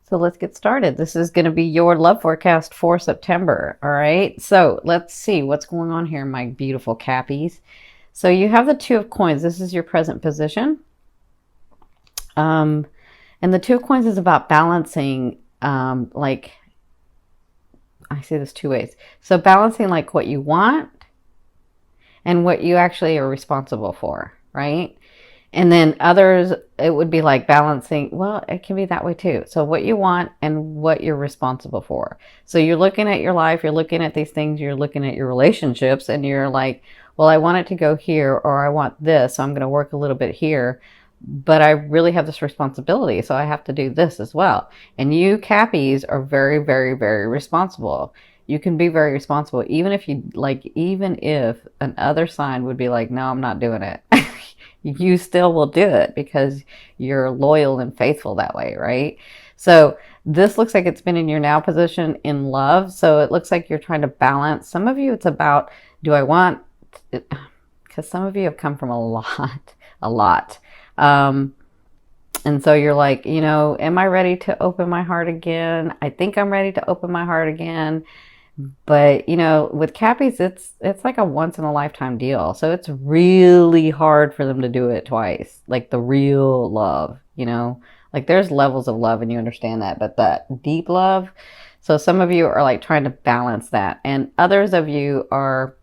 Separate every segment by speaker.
Speaker 1: So let's get started. This is going to be your love forecast for September. All right. So let's see what's going on here, my beautiful Cappies. So you have the Two of Coins. This is your present position. And the Two of Coins is about balancing, like, I see this two ways. So balancing like what you want and what you actually are responsible for, right? And then others, it would be like balancing, well, it can be that way too. So what you want and what you're responsible for. So you're looking at your life, you're looking at these things, you're looking at your relationships, and you're like, well, I want it to go here, or I want this, so I'm going to work a little bit here, but I really have this responsibility, so I have to do this as well. And you Cappies are very, very, very responsible. You can be very responsible, even if you like, even if another sign would be like, no, I'm not doing it. You still will do it because you're loyal and faithful that way, right? So this looks like it's been in your now position in love. So it looks like you're trying to balance. Some of you, it's about, do I want, because some of you have come from a lot. And so you're like, you know, am I ready to open my heart again? I think I'm ready to open my heart again. But, you know, with Cappies, it's like a once in a lifetime deal. So it's really hard for them to do it twice. Like the real love, you know, like there's levels of love and you understand that, but that deep love. So some of you are like trying to balance that. And others of you are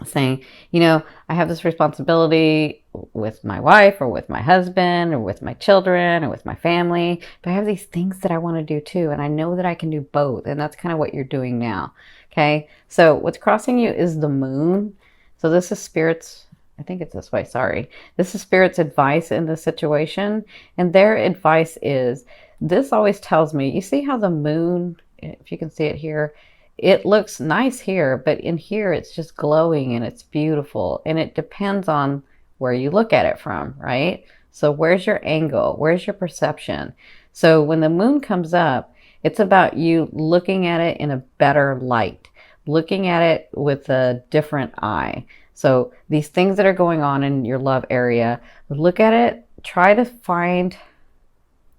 Speaker 1: saying, you know, I have this responsibility with my wife or with my husband or with my children or with my family, but I have these things that I want to do too, and I know that I can do both, and that's kind of what you're doing now. Okay, so what's crossing you is the moon. So this is Spirit's, I think it's this way, sorry. This is Spirit's advice in this situation, and their advice is, this always tells me, you see how the moon, if you can see it here, it looks nice here, but in here it's just glowing and it's beautiful, and it depends on where you look at it from, right? So where's your angle? Where's your perception? So when the moon comes up, it's about you looking at it in a better light, looking at it with a different eye. So these things that are going on in your love area, look at it, try to find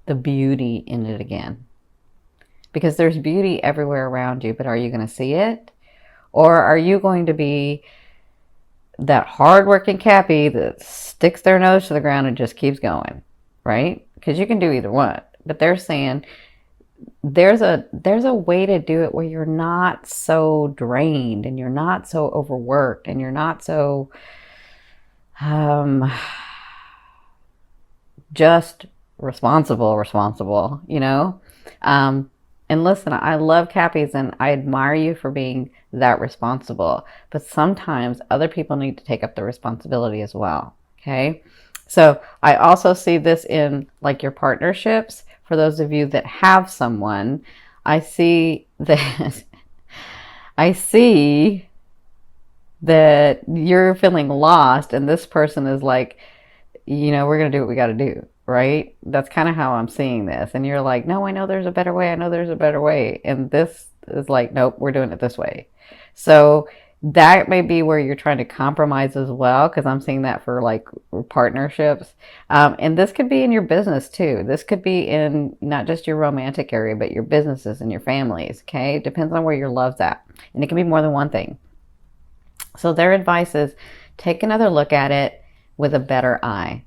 Speaker 1: the beauty in it again. Because there's beauty everywhere around you, but are you going to see it? Or are you going to be that hardworking Cappy that sticks their nose to the ground and just keeps going, right? Because you can do either one. But they're saying there's a way to do it where you're not so drained and you're not so overworked and you're not so just responsible, you know? And listen, I love Cappies and I admire you for being that responsible. But sometimes other people need to take up the responsibility as well. Okay. So I also see this in like your partnerships. For those of you that have someone, I see that you're feeling lost and this person is like, you know, we're going to do what we got to do. Right? That's kind of how I'm seeing this. And you're like, no, I know there's a better way. I know there's a better way. And this is like, nope, we're doing it this way. So that may be where you're trying to compromise as well, because I'm seeing that for like partnerships. And this could be in your business too. This could be in not just your romantic area, but your businesses and your families. Okay. It depends on where your love's at. And it can be more than one thing. So their advice is take another look at it with a better eye.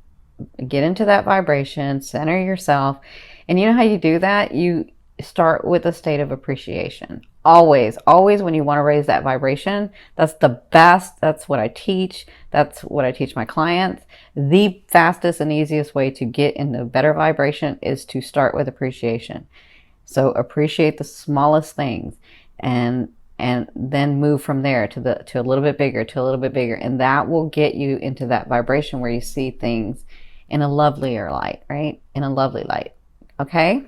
Speaker 1: Get into that vibration, center yourself. And you know how you do that? You start with a state of appreciation. Always when you want to raise that vibration, that's the best. That's what I teach. That's what I teach my clients. The fastest and easiest way to get into better vibration is to start with appreciation. So appreciate the smallest things and then move from there to a little bit bigger, and that will get you into that vibration where you see things in a lovelier light, right? In a lovely light. Okay?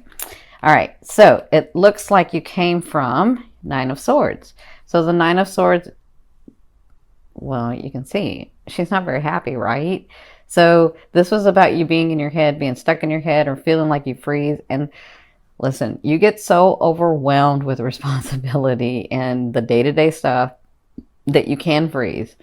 Speaker 1: All right. So it looks like you came from Nine of Swords. So the Nine of Swords, well, you can see she's not very happy, right? So this was about you being in your head, being stuck in your head, or feeling like you freeze. And listen, you get so overwhelmed with responsibility and the day-to-day stuff that you can freeze.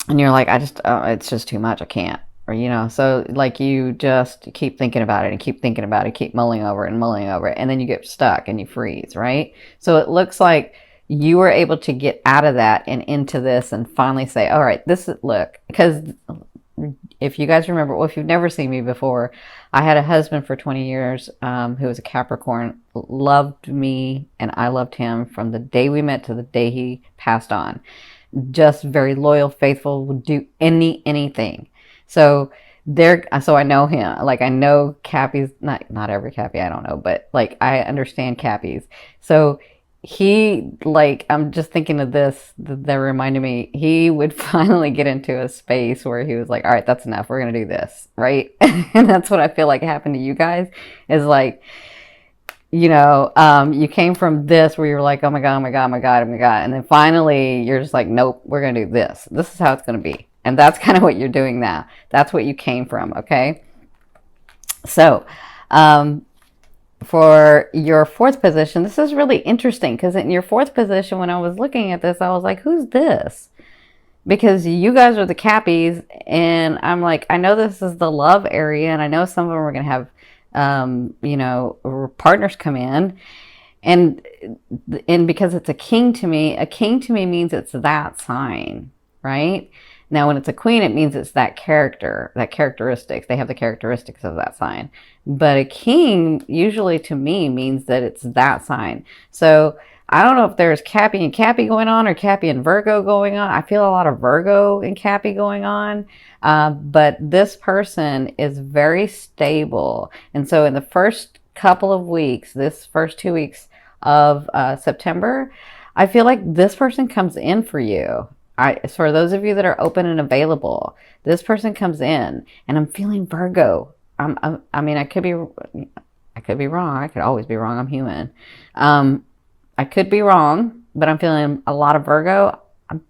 Speaker 1: And you're like, it's just too much. I can't. Or, you know, so like you just keep thinking about it and keep thinking about it, keep mulling over it and mulling over it, and then you get stuck and you freeze, right? So it looks like you were able to get out of that and into this and finally say, all right, this is, look, because if you guys remember, well, if you've never seen me before, I had a husband for 20 years who was a Capricorn, loved me, and I loved him from the day we met to the day he passed on. Just very loyal, faithful, would do anything. So so I know him. Like I know Cappy's, not every Cappy, I don't know, but like I understand Cappy's. So he, like, I'm just thinking of this that reminded me, he would finally get into a space where he was like, all right, that's enough, we're gonna do this, right? And that's what I feel like happened to you guys, is like, you know, you came from this where you were like, oh my god, oh my god, oh my god, oh my god, and then finally you're just like, nope, we're gonna do this, this is how it's gonna be. And that's kind of what you're doing now. That's what you came from. Okay, so for your fourth position, this is really interesting, because in your fourth position, when I was looking at this, I was like, who's this? Because you guys are the Cappies, and I'm like, I know this is the love area, and I know some of them are going to have, you know, partners come in, and because it's a king to me means it's that sign, right? Now, when it's a queen, it means it's that character, that characteristics. They have the characteristics of that sign. But a king, usually to me, means that it's that sign. So I don't know if there's Cappy and Cappy going on or Cappy and Virgo going on. I feel a lot of Virgo and Cappy going on. But this person is very stable. And so in the first couple of weeks, this first 2 weeks of September, I feel like this person comes in for you. For those of you that are open and available, this person comes in, and I'm feeling Virgo. I mean, I could be wrong. I could always be wrong. I'm human. I could be wrong, but I'm feeling a lot of Virgo. I'm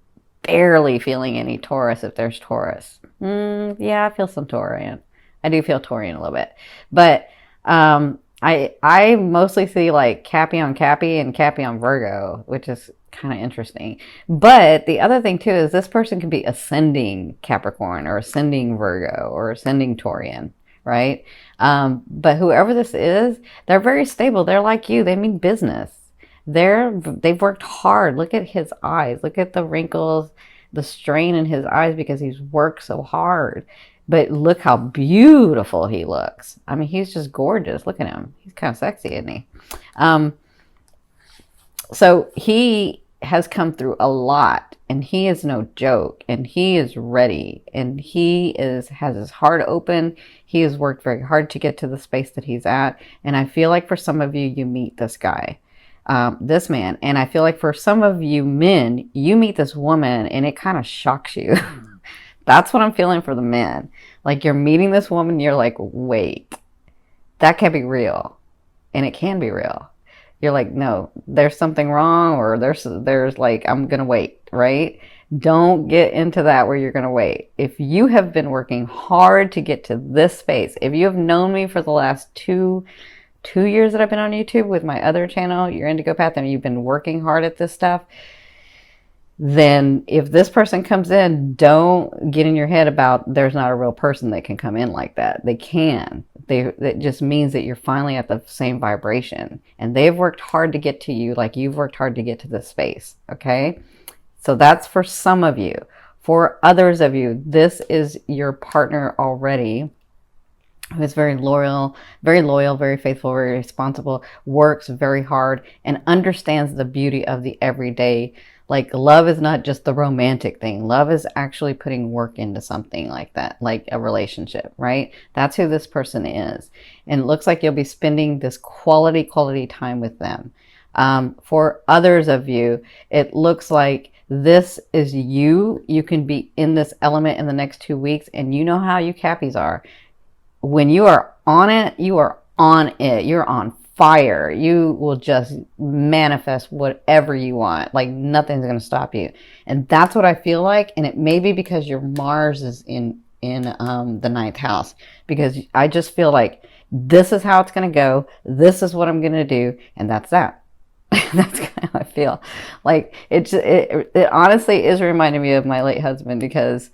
Speaker 1: barely feeling any Taurus if there's Taurus. Yeah, I feel some Taurian. I do feel Taurian a little bit, but I mostly see like Cappy on Cappy and Cappy on Virgo, which is kind of interesting. But the other thing too is this person can be ascending Capricorn or ascending Virgo or ascending Taurian, right? But whoever this is, they're very stable. They're like you. They mean business. They've worked hard. Look at his eyes. Look at the wrinkles, the strain in his eyes because he's worked so hard. But look how beautiful he looks. I mean, he's just gorgeous. Look at him. He's kind of sexy, isn't he? So he has come through a lot, and he is no joke, and he is ready, and has his heart open. He has worked very hard to get to the space that he's at. And I feel like for some of you, you meet this guy, this man. And I feel like for some of you men, you meet this woman and it kind of shocks you. That's what I'm feeling for the men. Like you're meeting this woman, you're like, wait, that can't be real. And it can be real. You're like, no, there's something wrong, or there's like, I'm going to wait, right? Don't get into that where you're going to wait. If you have been working hard to get to this space, if you have known me for the last two years that I've been on YouTube with my other channel, Your Indigo Path, and you've been working hard at this stuff, then if this person comes in, don't get in your head about there's not a real person that can come in like that. They can. That just means that you're finally at the same vibration, and they've worked hard to get to you like you've worked hard to get to this space. Okay, so that's for some of you. For others of you, this is your partner already, who is very loyal, very faithful, very responsible, works very hard, and understands the beauty of the everyday. Like, love is not just the romantic thing. Love is actually putting work into something like that, like a relationship, right? That's who this person is. And it looks like you'll be spending this quality time with them. For others of you, it looks like this is you. You can be in this element in the next 2 weeks, and you know how you Cappies are. When you are on it, you are on it. You're on fire. You will just manifest whatever you want. Like nothing's going to stop you. And that's what I feel like. And it may be because your Mars is in the ninth house, because I just feel like this is how it's going to go. This is what I'm going to do. And that's that. That's kind of how I feel. Like it honestly is reminding me of my late husband, because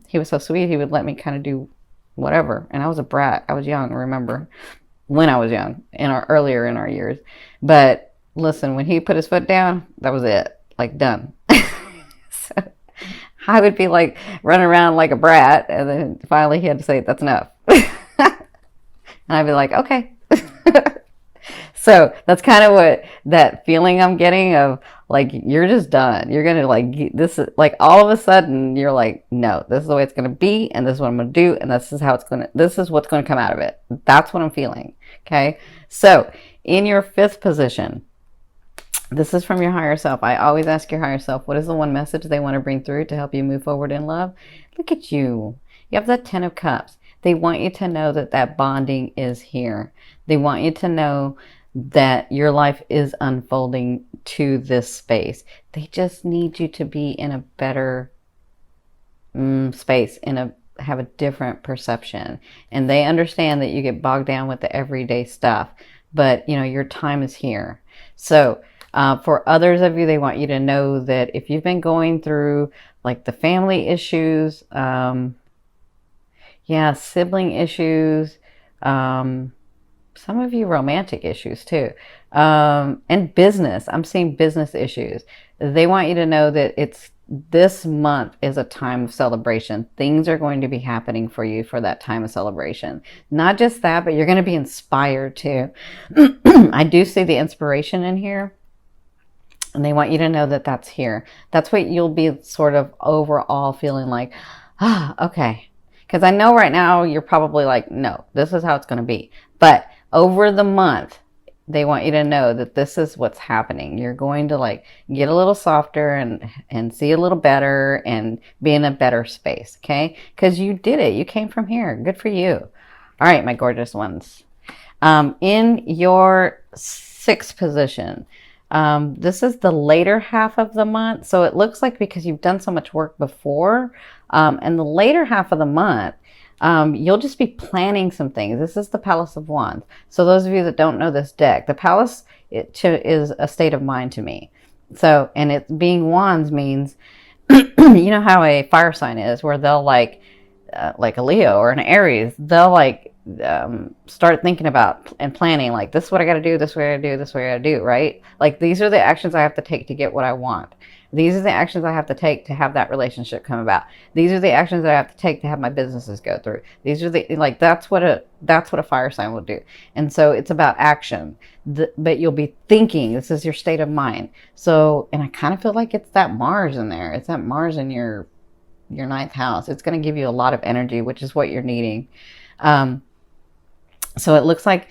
Speaker 1: He was so sweet. He would let me kind of do whatever. And I was a brat. I was young, remember, when I was young, earlier in our years. But listen, when he put his foot down, that was it. Like, done. So I would be like running around like a brat, and then finally he had to say, that's enough. And I'd be like, okay. So that's kind of what that feeling I'm getting of, like, you're just done. You're going to, like, this is like, all of a sudden you're like, no, this is the way it's going to be. And this is what I'm going to do. And this is how this is what's going to come out of it. That's what I'm feeling. Okay. So in your 5th position, this is from your higher self. I always ask your higher self, what is the one message they want to bring through to help you move forward in love? Look at you. You have that 10 of Cups. They want you to know that that bonding is here. They want you to know that your life is unfolding to this space. They just need you to be in a better space, have a different perception. And they understand that you get bogged down with the everyday stuff, but your time is here. So for others of you, they want you to know that if you've been going through like the family issues, sibling issues, some of you romantic issues too, and business. I'm seeing business issues. They want you to know that this month is a time of celebration. Things are going to be happening for you for that time of celebration. Not just that, but you're going to be inspired too. I do see the inspiration in here. And they want you to know that that's here. That's what you'll be sort of overall feeling like, okay. Because I know right now you're probably like, no, this is how it's going to be. But over the month, they want you to know that this is what's happening. You're going to like get a little softer and see a little better and be in a better space, okay? Because you did it. You came from here. Good for you. All right, my gorgeous ones. In your 6th position, this is the later half of the month. So it looks like because you've done so much work before, and the later half of the month, you'll just be planning some things. This is the Palace of Wands. So those of you that don't know this deck, the Palace is a state of mind to me. So, and it being Wands means, you know how a fire sign is, where they'll like a Leo or an Aries, they'll like start thinking about and planning, like, this is what I got to do, this is what I got to do, this is what I got to do, right? Like, these are the actions I have to take to get what I want. These are the actions I have to take to have that relationship come about. These are the actions that I have to take to have my businesses go through. These are the, like, that's what a fire sign will do. And so it's about action, but you'll be thinking, this is your state of mind. So, and I kind of feel like it's that Mars in there. It's that Mars in your 9th house. It's going to give you a lot of energy, which is what you're needing. So it looks like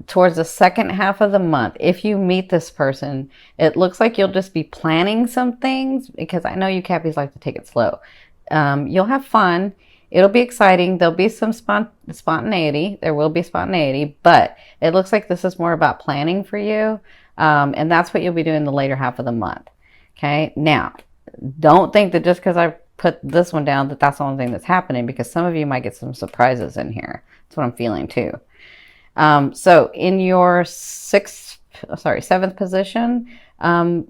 Speaker 1: towards the second half of the month, if you meet this person, it looks like you'll just be planning some things, because I know you Cappies like to take it slow. You'll have fun. It'll be exciting. There'll be some spontaneity. There will be spontaneity, but it looks like this is more about planning for you. And that's what you'll be doing the later half of the month. Okay. Now, don't think that just because I put this one down that that's the only thing that's happening, because some of you might get some surprises in here. That's what I'm feeling too. So in your 7th position,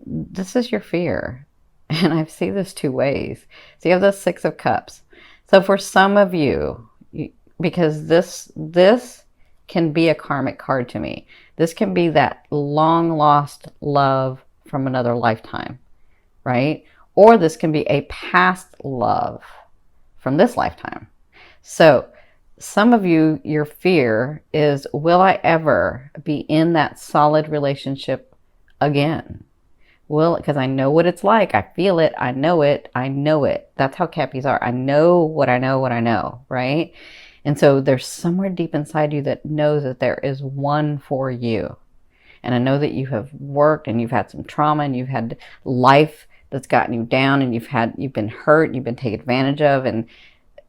Speaker 1: this is your fear. And I see this 2 ways. So you have the 6 of Cups. So for some of you, because this can be a karmic card to me. This can be that long lost love from another lifetime, right? Or this can be a past love from this lifetime. So some of you, your fear is, will I ever be in that solid relationship again? Because I know what it's like. I feel it. I know it. I know it. That's how Cappies are. I know what I know, right? And so there's somewhere deep inside you that knows that there is one for you. And I know that you have worked and you've had some trauma and you've had life that's gotten you down, and you've been hurt, you've been taken advantage of, and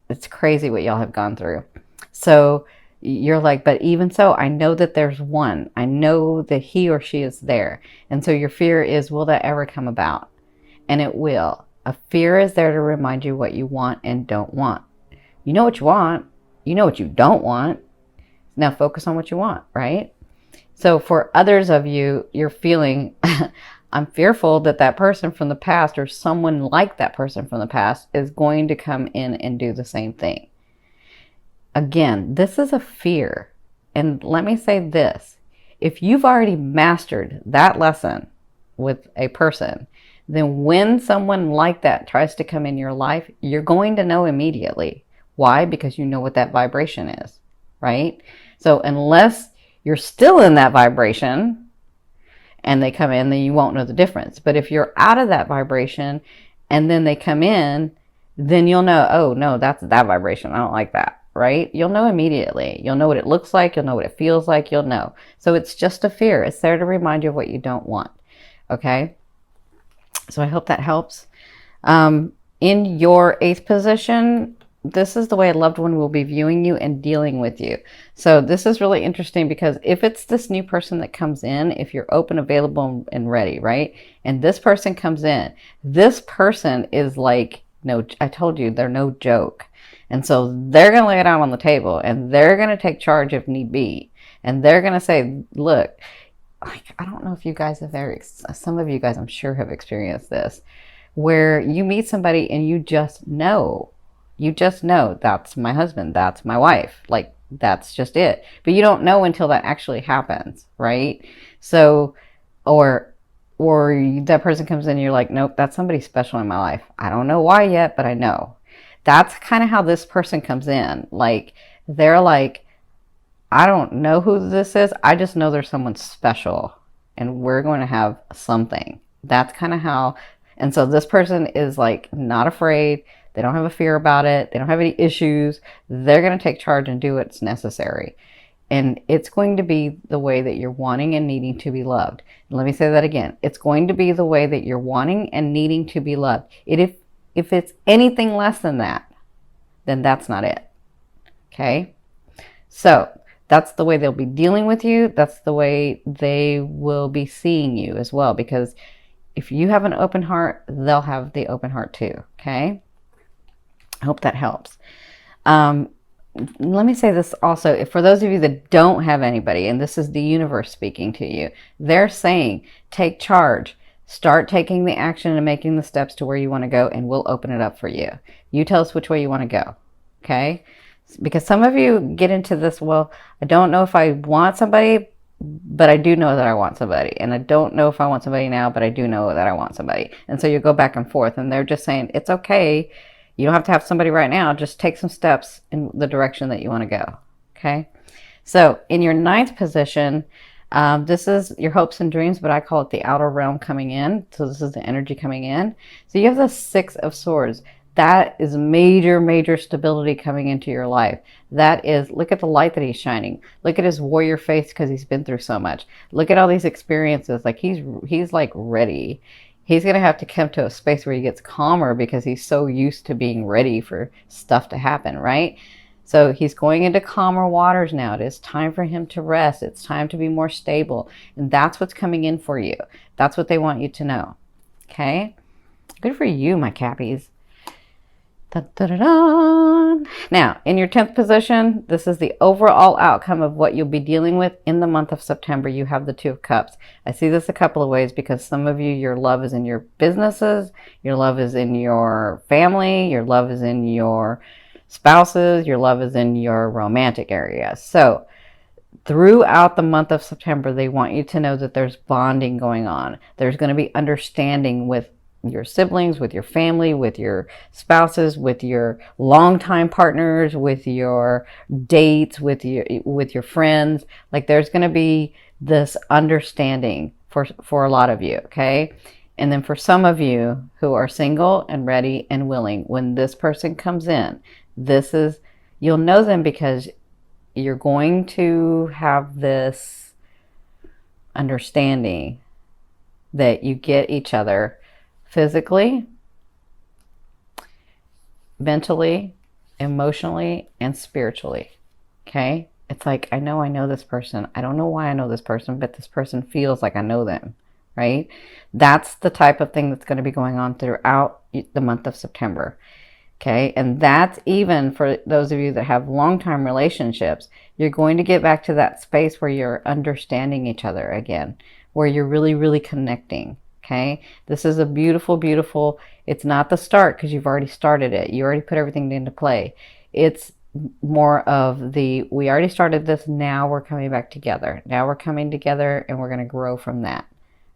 Speaker 1: it's crazy what y'all have gone through. So you're like, but even so, I know that there's one. I know that he or she is there. And so your fear is, will that ever come about? And it will. A fear is there to remind you what you want and don't want. You know what you want. You know what you don't want. Now focus on what you want, right? So for others of you, you're feeling, I'm fearful that that person from the past or someone like that person from the past is going to come in and do the same thing. Again, this is a fear. And let me say this. If you've already mastered that lesson with a person, then when someone like that tries to come in your life, you're going to know immediately. Why? Because you know what that vibration is, right? So unless you're still in that vibration and they come in, then you won't know the difference. But if you're out of that vibration and then they come in, then you'll know, oh no, that's that vibration. I don't like that, right? You'll know immediately. You'll know what it looks like. You'll know what it feels like. You'll know. So it's just a fear. It's there to remind you of what you don't want. Okay? So I hope that helps. In your 8th position, this is the way a loved one will be viewing you and dealing with you. So this is really interesting because if it's this new person that comes in, if you're open, available, and ready, right? And this person comes in, this person is like, no, I told you, they're no joke. And so they're going to lay it out on the table and they're going to take charge if need be. And they're going to say, look, like, I don't know if you guys have ever, some of you guys I'm sure have experienced this, where you meet somebody and you just know that's my husband, that's my wife, like that's just it. But you don't know until that actually happens, right? So, or that person comes in and you're like, nope, that's somebody special in my life. I don't know why yet, but I know. That's kind of how this person comes in. Like, they're like, I don't know who this is. I just know there's someone special and we're going to have something. That's kind of how, and so this person is like not afraid. They don't have a fear about it. They don't have any issues. They're going to take charge and do what's necessary. And it's going to be the way that you're wanting and needing to be loved. And let me say that again. It's going to be the way that you're wanting and needing to be loved. If it's anything less than that, then that's not it. Okay? So that's the way they'll be dealing with you. That's the way they will be seeing you as well. Because if you have an open heart, they'll have the open heart too. Okay? I hope that helps. Let me say this also. For those of you that don't have anybody, and this is the universe speaking to you, they're saying, take charge. Start taking the action and making the steps to where you want to go, and we'll open it up for you. You tell us which way you want to go. Okay? Because some of you get into this, well, I don't know if I want somebody, but I do know that I want somebody. And I don't know if I want somebody now, but I do know that I want somebody. And so you go back and forth, and they're just saying, it's okay. You don't have to have somebody right now. Just take some steps in the direction that you want to go. Okay? So in your 9th position, this is your hopes and dreams, but I call it the outer realm coming in. So this is the energy coming in. So you have the 6 of Swords. That is major, major stability coming into your life. That is, look at the light that he's shining. Look at his warrior face because he's been through so much. Look at all these experiences. Like he's like ready. He's going to have to come to a space where he gets calmer because he's so used to being ready for stuff to happen, right? So he's going into calmer waters now. It is time for him to rest. It's time to be more stable. And that's what's coming in for you. That's what they want you to know. Okay? Good for you, my Cappies. Da, da, da, da. Now, in your 10th position, this is the overall outcome of what you'll be dealing with in the month of September. You have the 2 of Cups. I see this a couple of ways because some of you, your love is in your businesses, your love is in your family, your love is in your spouses, your love is in your romantic area. So throughout the month of September, they want you to know that there's bonding going on. There's going to be understanding with your siblings, with your family, with your spouses, with your longtime partners, with your dates, with your friends. Like there's going to be this understanding for a lot of you, okay? And then for some of you who are single and ready and willing, when this person comes in, you'll know them because you're going to have this understanding that you get each other physically, mentally, emotionally, and spiritually. Okay? It's like, I know this person. I don't know why I know this person, but this person feels like I know them, right? That's the type of thing that's going to be going on throughout the month of September. Okay? And that's even for those of you that have long-time relationships. You're going to get back to that space where you're understanding each other again, where you're really, really connecting. Okay, this is a beautiful, beautiful, it's not the start because you've already started it. You already put everything into play. It's more of the, we already started this, now we're coming back together. Now we're coming together and we're going to grow from that.